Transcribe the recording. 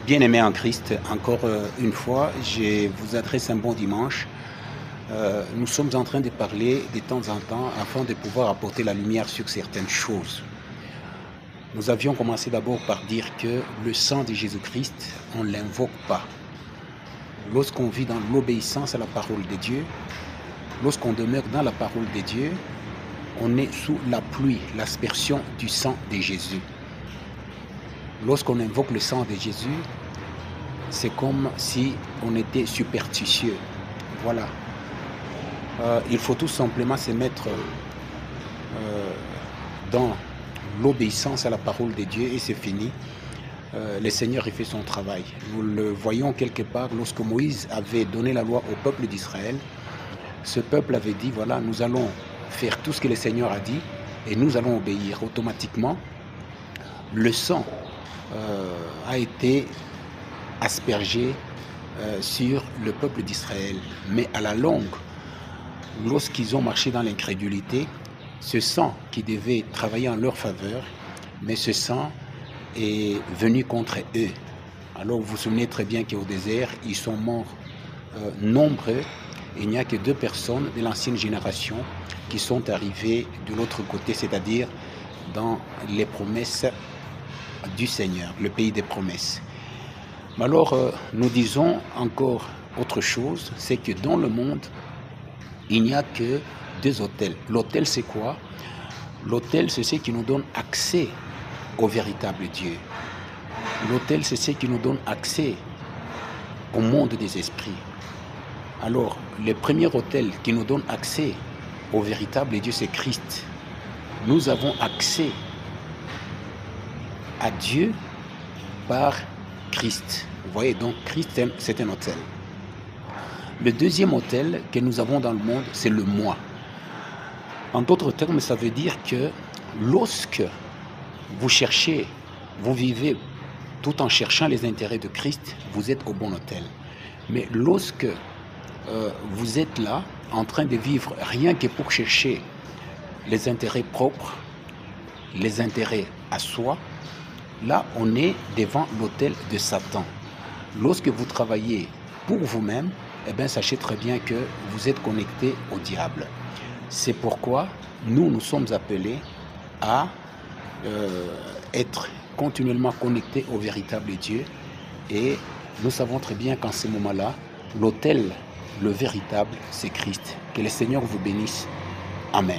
Bien-aimés en Christ, encore une fois, je vous adresse un bon dimanche. Nous sommes en train de parler de temps en temps afin de pouvoir apporter la lumière sur certaines choses. Nous avions commencé d'abord par dire que le sang de Jésus-Christ, on ne l'invoque pas. Lorsqu'on vit dans l'obéissance à la parole de Dieu, lorsqu'on demeure dans la parole de Dieu, on est sous la pluie, l'aspersion du sang de Jésus. Lorsqu'on invoque le sang de Jésus, c'est comme si on était superstitieux. Voilà. Il faut tout simplement se mettre dans l'obéissance à la parole de Dieu et c'est fini. Le Seigneur a fait son travail. Nous le voyons quelque part lorsque Moïse avait donné la loi au peuple d'Israël. Ce peuple avait dit, voilà, nous allons faire tout ce que le Seigneur a dit et nous allons obéir. Automatiquement, le sang a été aspergé sur le peuple d'Israël. Mais à la longue, lorsqu'ils ont marché dans l'incrédulité, ce sang qui devait travailler en leur faveur, mais ce sang est venu contre eux. Alors vous vous souvenez très bien qu'au désert, ils sont morts nombreux. Il n'y a que 2 personnes de l'ancienne génération qui sont arrivées de l'autre côté, c'est-à-dire dans les promesses du Seigneur, le pays des promesses. Mais alors, nous disons encore autre chose, c'est que dans le monde, il n'y a que 2 autels. L'autel, c'est quoi? L'autel, c'est ce qui nous donne accès au véritable Dieu. L'autel, c'est ce qui nous donne accès au monde des esprits. Alors, le premier autel qui nous donne accès au véritable Dieu, c'est Christ. Nous avons accès à Dieu par Christ. Vous voyez, donc Christ, c'est un autel. Le deuxième autel que nous avons dans le monde, c'est le moi. En d'autres termes, ça veut dire que lorsque vous cherchez, vous vivez tout en cherchant les intérêts de Christ, vous êtes au bon autel. Mais lorsque vous êtes là, en train de vivre rien que pour chercher les intérêts propres, les intérêts à soi, là, on est devant l'autel de Satan. Lorsque vous travaillez pour vous-même, eh bien, sachez très bien que vous êtes connecté au diable. C'est pourquoi nous sommes appelés à être continuellement connectés au véritable Dieu. Et nous savons très bien qu'en ce moment-là, l'autel, le véritable, c'est Christ. Que le Seigneur vous bénisse. Amen.